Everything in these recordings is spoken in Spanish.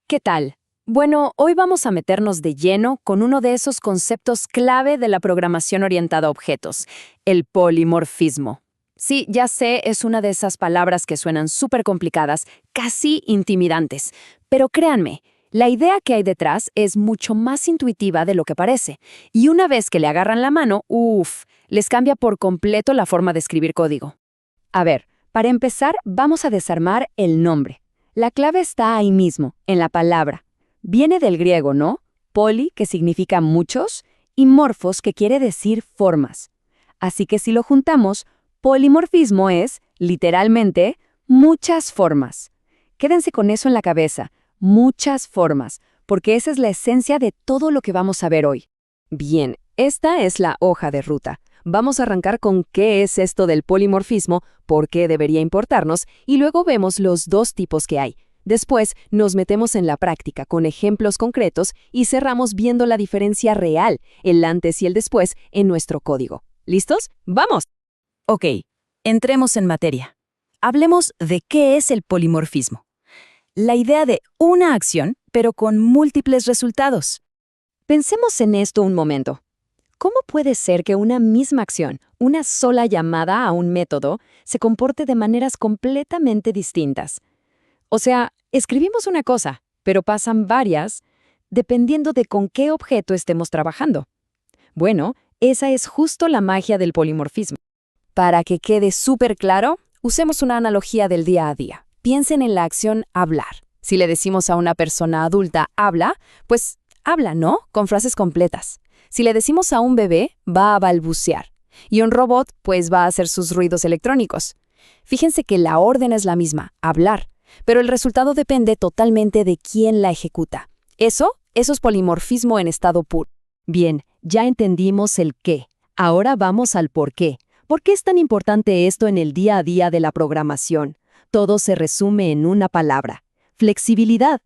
¿Qué tal? Bueno, hoy vamos a meternos de lleno con uno de esos conceptos clave de la programación orientada a objetos, el polimorfismo. Sí, ya sé, es una de esas palabras que suenan súper complicadas, casi intimidantes, pero créanme, la idea que hay detrás es mucho más intuitiva de lo que parece, y una vez que le agarran la mano, les cambia por completo la forma de escribir código. A ver, para empezar, vamos a desarmar el nombre. La clave está ahí mismo, en la palabra. Viene del griego, ¿no? Poli, que significa muchos, y morfos, que quiere decir formas. Así que si lo juntamos, polimorfismo es, literalmente, muchas formas. Quédense con eso en la cabeza, muchas formas, porque esa es la esencia de todo lo que vamos a ver hoy. Bien, esta es la hoja de ruta. Vamos a arrancar con qué es esto del polimorfismo, por qué debería importarnos, y luego vemos los dos tipos que hay. Después nos metemos en la práctica con ejemplos concretos y cerramos viendo la diferencia real, el antes y el después, en nuestro código. ¿Listos? ¡Vamos! Ok, entremos en materia. Hablemos de qué es el polimorfismo. La idea de una acción, pero con múltiples resultados. Pensemos en esto un momento. ¿Cómo puede ser que una misma acción, una sola llamada a un método, se comporte de maneras completamente distintas? O sea, escribimos una cosa, pero pasan varias, dependiendo de con qué objeto estemos trabajando. Bueno, esa es justo la magia del polimorfismo. Para que quede súper claro, usemos una analogía del día a día. Piensen en la acción hablar. Si le decimos a una persona adulta habla, pues habla, ¿no? Con frases completas. Si le decimos a un bebé, va a balbucear. Y un robot, pues va a hacer sus ruidos electrónicos. Fíjense que la orden es la misma, hablar. Pero el resultado depende totalmente de quién la ejecuta. Eso es polimorfismo en estado puro. Bien, ya entendimos el qué. Ahora vamos al por qué. ¿Por qué es tan importante esto en el día a día de la programación? Todo se resume en una palabra: flexibilidad.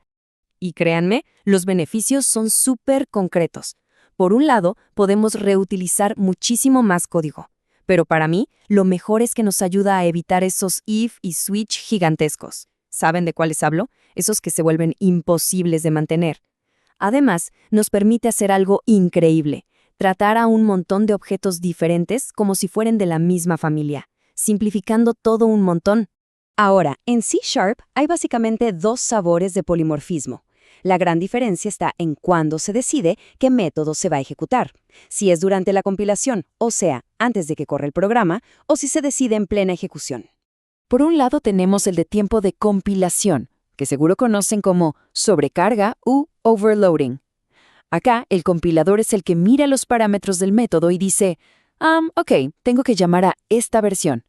Y créanme, los beneficios son súper concretos. Por un lado, podemos reutilizar muchísimo más código. Pero para mí, lo mejor es que nos ayuda a evitar esos if y switch gigantescos. ¿Saben de cuáles hablo? Esos que se vuelven imposibles de mantener. Además, nos permite hacer algo increíble: tratar a un montón de objetos diferentes como si fueran de la misma familia, simplificando todo un montón. Ahora, en C# hay básicamente dos sabores de polimorfismo. La gran diferencia está en cuándo se decide qué método se va a ejecutar. Si es durante la compilación, o sea, antes de que corra el programa, o si se decide en plena ejecución. Por un lado tenemos el de tiempo de compilación, que seguro conocen como sobrecarga u overloading. Acá, el compilador es el que mira los parámetros del método y dice, ok, tengo que llamar a esta versión.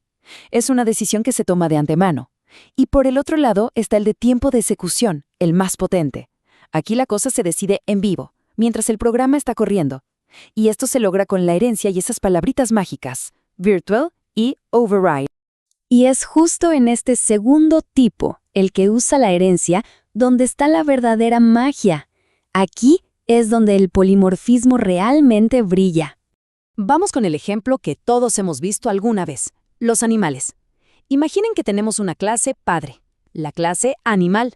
Es una decisión que se toma de antemano. Y por el otro lado está el de tiempo de ejecución, el más potente. Aquí la cosa se decide en vivo, mientras el programa está corriendo. Y esto se logra con la herencia y esas palabritas mágicas, virtual y override. Y es justo en este segundo tipo, el que usa la herencia, donde está la verdadera magia. Aquí es donde el polimorfismo realmente brilla. Vamos con el ejemplo que todos hemos visto alguna vez: los animales. Imaginen que tenemos una clase padre, la clase animal.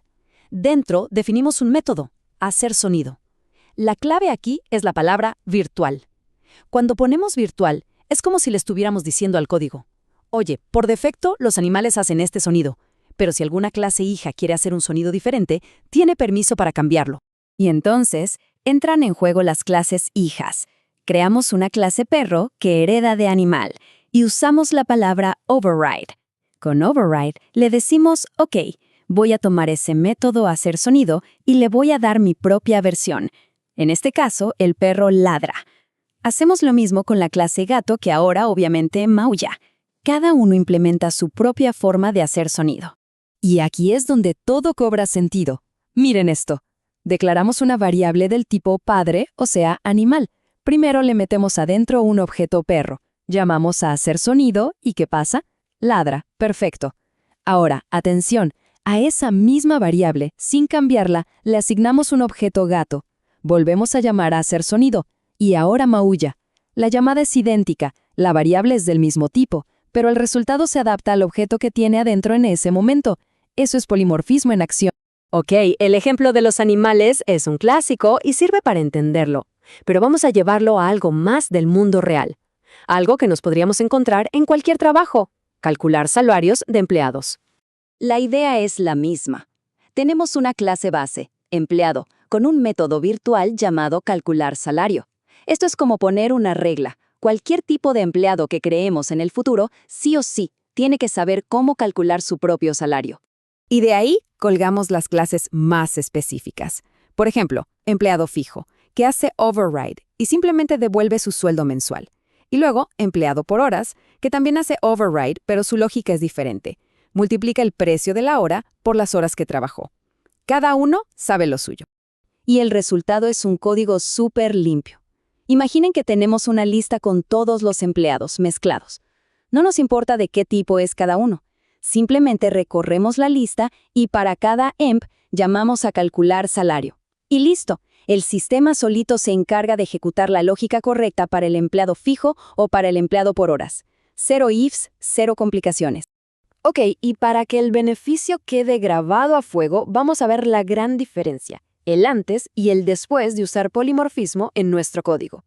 Dentro definimos un método: hacer sonido. La clave aquí es la palabra virtual. Cuando ponemos virtual, es como si le estuviéramos diciendo al código: oye, por defecto los animales hacen este sonido, pero si alguna clase hija quiere hacer un sonido diferente, tiene permiso para cambiarlo. Y entonces entran en juego las clases hijas. Creamos una clase perro que hereda de animal y usamos la palabra override. Con override le decimos, ok, voy a tomar ese método hacer sonido y le voy a dar mi propia versión. En este caso, el perro ladra. Hacemos lo mismo con la clase gato, que ahora obviamente maulla. Cada uno implementa su propia forma de hacer sonido. Y aquí es donde todo cobra sentido. Miren esto. Declaramos una variable del tipo padre, o sea, animal. Primero le metemos adentro un objeto perro. Llamamos a hacer sonido y ¿qué pasa? Ladra. Perfecto. Ahora, atención. A esa misma variable, sin cambiarla, le asignamos un objeto gato. Volvemos a llamar a hacer sonido. Y ahora maulla. La llamada es idéntica. La variable es del mismo tipo, pero el resultado se adapta al objeto que tiene adentro en ese momento. Eso es polimorfismo en acción. Ok, el ejemplo de los animales es un clásico y sirve para entenderlo, pero vamos a llevarlo a algo más del mundo real. Algo que nos podríamos encontrar en cualquier trabajo: calcular salarios de empleados. La idea es la misma. Tenemos una clase base, empleado, con un método virtual llamado calcular salario. Esto es como poner una regla. Cualquier tipo de empleado que creemos en el futuro, sí o sí, tiene que saber cómo calcular su propio salario. Y de ahí colgamos las clases más específicas. Por ejemplo, empleado fijo, que hace override y simplemente devuelve su sueldo mensual. Y luego, empleado por horas, que también hace override, pero su lógica es diferente. Multiplica el precio de la hora por las horas que trabajó. Cada uno sabe lo suyo. Y el resultado es un código súper limpio. Imaginen que tenemos una lista con todos los empleados mezclados. No nos importa de qué tipo es cada uno. Simplemente recorremos la lista y para cada emp llamamos a calcular salario. Y listo, el sistema solito se encarga de ejecutar la lógica correcta para el empleado fijo o para el empleado por horas. Cero ifs, cero complicaciones. Ok, y para que el beneficio quede grabado a fuego, vamos a ver la gran diferencia: el antes y el después de usar polimorfismo en nuestro código.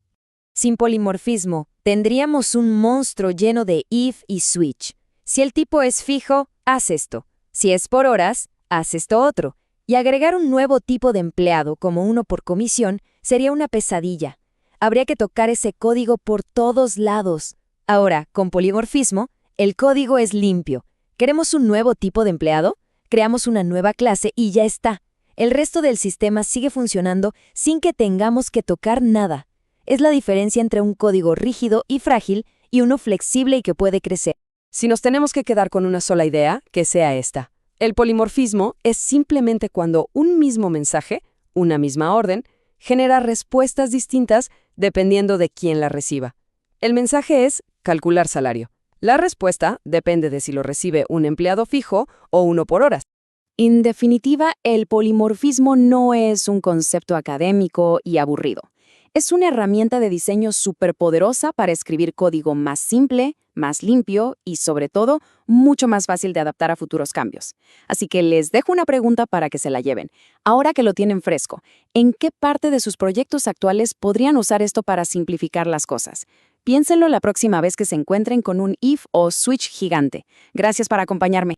Sin polimorfismo, tendríamos un monstruo lleno de if y switch. Si el tipo es fijo, haz esto. Si es por horas, haz esto otro. Y agregar un nuevo tipo de empleado, como uno por comisión, sería una pesadilla. Habría que tocar ese código por todos lados. Ahora, con polimorfismo, el código es limpio. ¿Queremos un nuevo tipo de empleado? Creamos una nueva clase y ya está. El resto del sistema sigue funcionando sin que tengamos que tocar nada. Es la diferencia entre un código rígido y frágil y uno flexible y que puede crecer. Si nos tenemos que quedar con una sola idea, que sea esta: el polimorfismo es simplemente cuando un mismo mensaje, una misma orden, genera respuestas distintas dependiendo de quién la reciba. El mensaje es calcular salario. La respuesta depende de si lo recibe un empleado fijo o uno por horas. En definitiva, el polimorfismo no es un concepto académico y aburrido. Es una herramienta de diseño superpoderosa para escribir código más simple, más limpio y, sobre todo, mucho más fácil de adaptar a futuros cambios. Así que les dejo una pregunta para que se la lleven. Ahora que lo tienen fresco, ¿en qué parte de sus proyectos actuales podrían usar esto para simplificar las cosas? Piénsenlo la próxima vez que se encuentren con un if o switch gigante. Gracias por acompañarme.